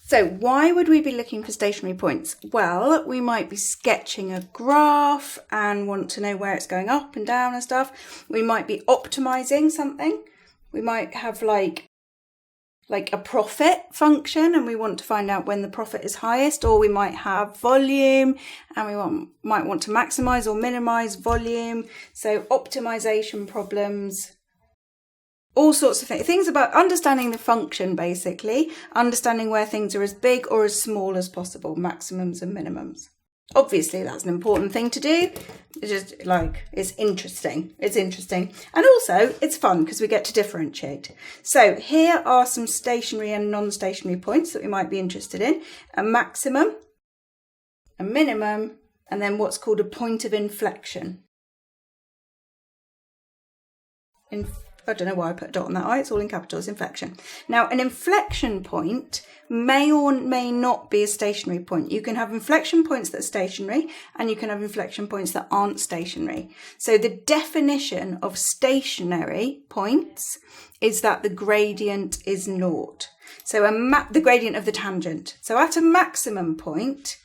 So why would we be looking for stationary points? Well, we might be sketching a graph and want to know where it's going up and down and stuff. We might be optimizing something. We might have like a profit function and we want to find out when the profit is highest, or we might have volume and we might want to maximize or minimize volume. So optimization problems, all sorts of things about understanding the function, basically, understanding where things are as big or as small as possible, maximums and minimums. Obviously, that's an important thing to do. It's just it's interesting. It's interesting. And also, it's fun because we get to differentiate. So here are some stationary and non-stationary points that we might be interested in. A maximum, a minimum, and then what's called a point of inflection. I don't know why I put a dot on that I, it's all in capitals, inflection. Now, an inflection point may or may not be a stationary point. You can have inflection points that are stationary and you can have inflection points that aren't stationary. So the definition of stationary points is that the gradient is naught. So the gradient of the tangent. So at a maximum point,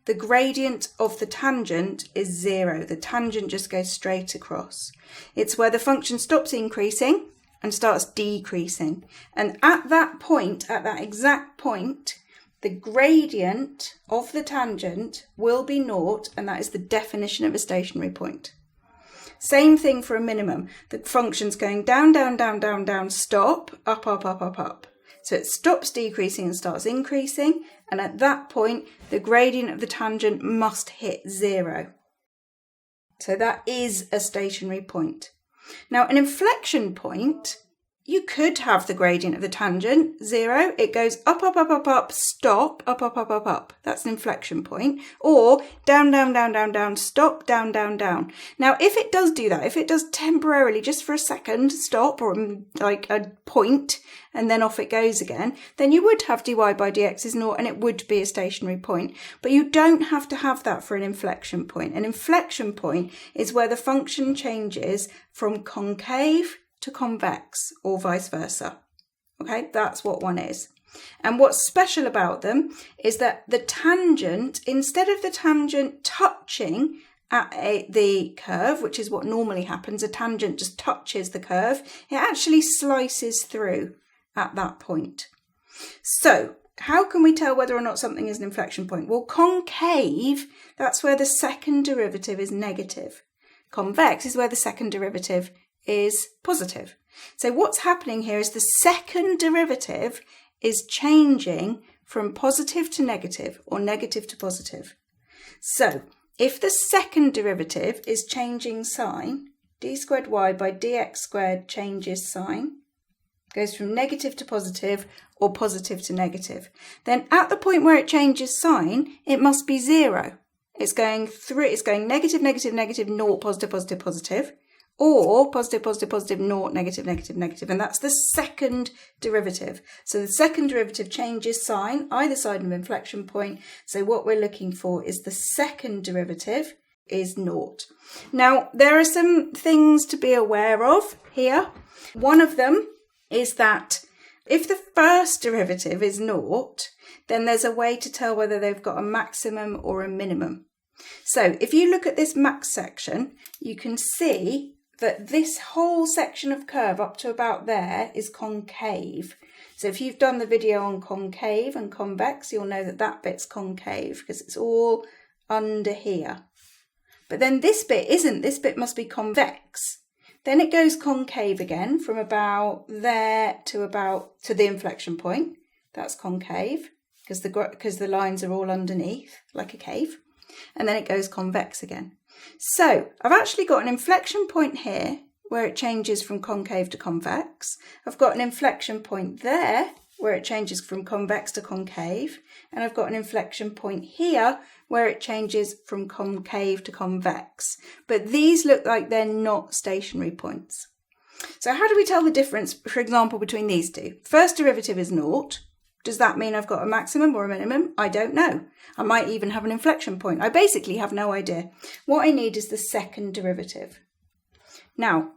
the gradient of the tangent is 0. The tangent just goes straight across. It's where the function stops increasing and starts decreasing. And at that point, at that exact point, the gradient of the tangent will be naught, and that is the definition of a stationary point. Same thing for a minimum. The function's going down, down, down, down, down, stop, up, up, up, up, up. So it stops decreasing and starts increasing. And at that point, the gradient of the tangent must hit 0. So that is a stationary point. Now, an inflection point, you could have the gradient of the tangent 0. It goes up, up, up, up, up, stop, up, up, up, up, up. That's an inflection point. Or down, down, down, down, down, stop, down, down, down. Now, if it does do that, if it does temporarily, just for a second, stop, or like a point, and then off it goes again, then you would have dy by dx is naught, and it would be a stationary point. But you don't have to have that for an inflection point. An inflection point is where the function changes from concave to convex, or vice versa. Okay, that's what one is. And what's special about them is that the tangent, instead of the tangent touching at the curve, which is what normally happens, a tangent just touches the curve, it actually slices through at that point. So how can we tell whether or not something is an inflection point? Well, concave, that's where the second derivative is negative. Convex is where the second derivative is positive. So what's happening here is the second derivative is changing from positive to negative, or negative to positive. So if the second derivative is changing sign, d squared y by dx squared changes sign, goes from negative to positive or positive to negative, then at the point where it changes sign, it must be 0. It's going negative, negative, negative, naught, positive, positive, positive, or positive, positive, positive, naught, negative, negative, negative. And that's the second derivative. So the second derivative changes sign, either side of an inflection point. So what we're looking for is the second derivative is naught. Now, there are some things to be aware of here. One of them is that if the first derivative is naught, then there's a way to tell whether they've got a maximum or a minimum. So if you look at this max section, you can see that this whole section of curve up to about there is concave. So if you've done the video on concave and convex, you'll know that that bit's concave because it's all under here. But then this bit isn't. This bit must be convex. Then it goes concave again from about there to the inflection point. That's concave because the lines are all underneath like a cave. And then it goes convex again. So I've actually got an inflection point here where it changes from concave to convex. I've got an inflection point there where it changes from convex to concave. And I've got an inflection point here where it changes from concave to convex. But these look like they're not stationary points. So how do we tell the difference, for example, between these two? First derivative is naught. Does that mean I've got a maximum or a minimum? I don't know. I might even have an inflection point. I basically have no idea. What I need is the second derivative. Now,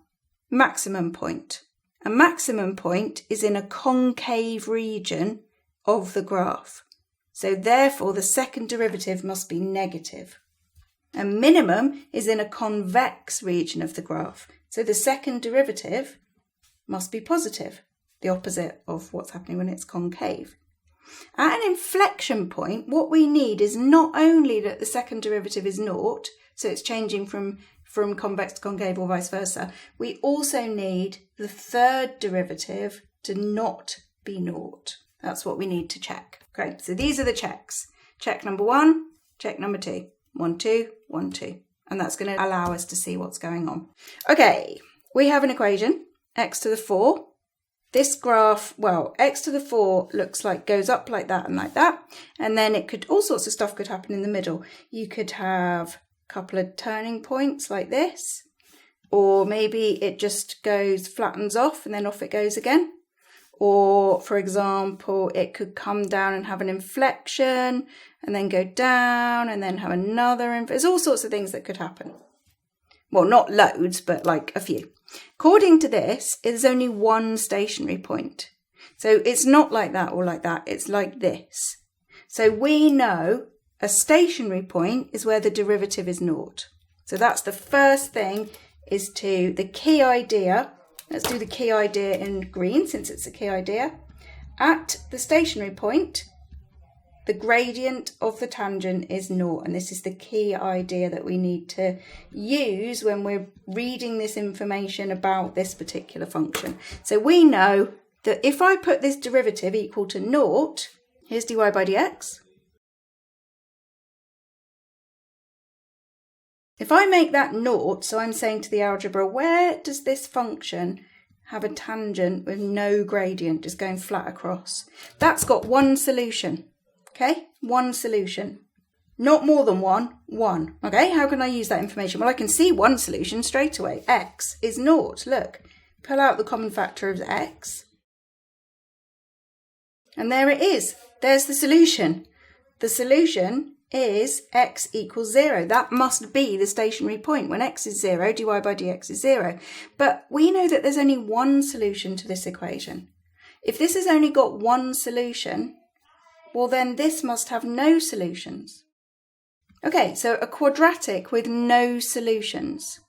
maximum point. A maximum point is in a concave region of the graph. So therefore, the second derivative must be negative. And minimum is in a convex region of the graph. So the second derivative must be positive, the opposite of what's happening when it's concave. At an inflection point, what we need is not only that the second derivative is naught, so it's changing from convex to concave or vice versa, we also need the third derivative to not be naught. That's what we need to check. Great, so these are the checks. Check number 1, check number 2. 1, 2, 1, 2. And that's going to allow us to see what's going on. Okay, we have an equation, x to the 4. This graph, well, x to the 4 looks like goes up like that and like that. And then it could, all sorts of stuff could happen in the middle. You could have a couple of turning points like this. Or maybe it just goes, flattens off and then off it goes again. Or, for example, it could come down and have an inflection and then go down and then have another. There's all sorts of things that could happen. Well, not loads, but like a few. According to this, there's only one stationary point. So it's not like that or like that. It's like this. So we know a stationary point is where the derivative is naught. So that's the first thing, is to the key idea. Let's do the key idea in green since it's a key idea. At the stationary point, the gradient of the tangent is naught, and this is the key idea that we need to use when we're reading this information about this particular function. So we know that if I put this derivative equal to naught, here's dy by dx. If I make that naught, so I'm saying to the algebra, where does this function have a tangent with no gradient, just going flat across? That's got one solution, okay? One solution. Not more than one, okay? How can I use that information? Well, I can see one solution straight away. X is naught, look. Pull out the common factor of x. And there it is. There's the solution. The solution is x equals 0. That must be the stationary point. When x is 0, dy by dx is 0. But we know that there's only one solution to this equation. If this has only got one solution, well then this must have no solutions. Okay, so a quadratic with no solutions.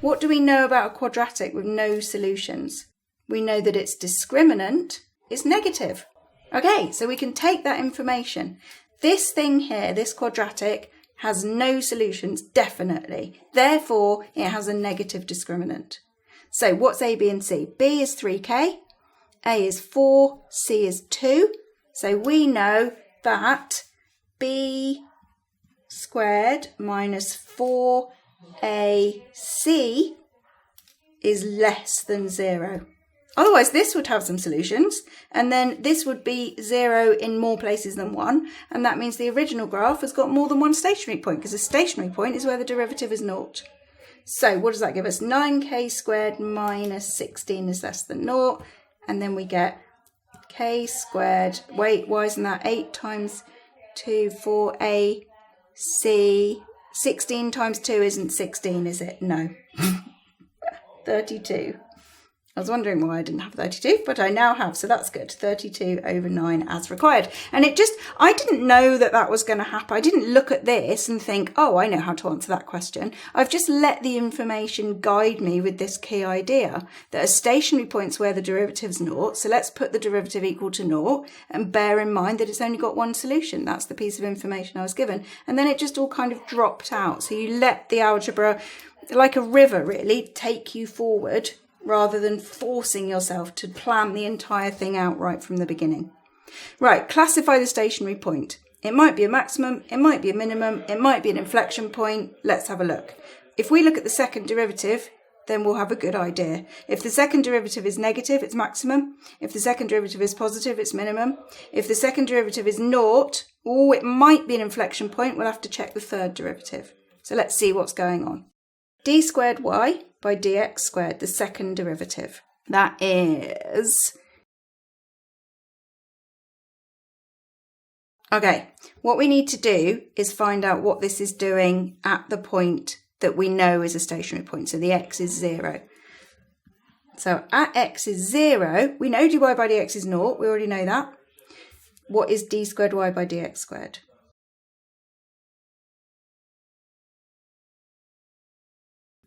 What do we know about a quadratic with no solutions? We know that its discriminant is negative. Okay, so we can take that information. This thing here, this quadratic, has no solutions, definitely. Therefore, it has a negative discriminant. So what's A, B and C? B is 3k, A is 4, C is 2. So we know that B squared minus 4AC is less than 0. Otherwise, this would have some solutions, and then this would be 0 in more places than 1, and that means the original graph has got more than one stationary point, because a stationary point is where the derivative is naught. So what does that give us? 9k squared minus 16 is less than naught, and then we get k squared, wait, why isn't that 8 times 2, 4ac, 16 times 2 isn't 16, is it? No. 32. I was wondering why I didn't have 32, but I now have, so that's good. 32 over 9 as required. And I didn't know that that was going to happen. I didn't look at this and think, oh, I know how to answer that question. I've just let the information guide me with this key idea that a stationary point's where the derivative's naught. So let's put the derivative equal to naught and bear in mind that it's only got one solution. That's the piece of information I was given. And then it just all kind of dropped out. So you let the algebra, like a river really, take you forward, rather than forcing yourself to plan the entire thing out right from the beginning. Right, classify the stationary point. It might be a maximum, it might be a minimum, it might be an inflection point. Let's have a look. If we look at the second derivative, then we'll have a good idea. If the second derivative is negative, it's maximum. If the second derivative is positive, it's minimum. If the second derivative is naught, it might be an inflection point. We'll have to check the third derivative. So let's see what's going on. D squared y by dx squared, the second derivative. That is... Okay, what we need to do is find out what this is doing at the point that we know is a stationary point. So the x is 0. So at x is 0, we know dy by dx is naught. We already know that. What is d squared y by dx squared?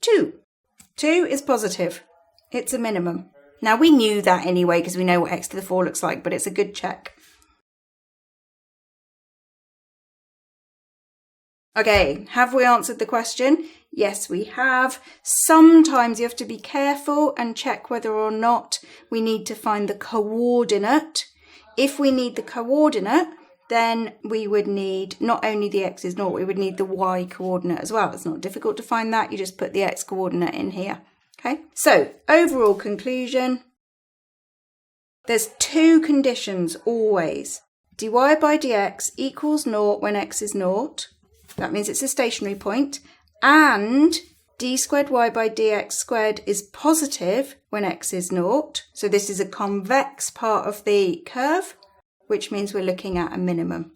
Two. 2 is positive. It's a minimum. Now, we knew that anyway because we know what x to the 4 looks like, but it's a good check. Okay, have we answered the question? Yes, we have. Sometimes you have to be careful and check whether or not we need to find the coordinate. If we need the coordinate, then we would need not only the x is naught, we would need the y coordinate as well. It's not difficult to find that. You just put the x coordinate in here. Okay, so overall conclusion, there's two conditions always. dy by dx equals naught when x is naught. That means it's a stationary point. And d squared y by dx squared is positive when x is naught. So this is a convex part of the curve, which means we're looking at a minimum.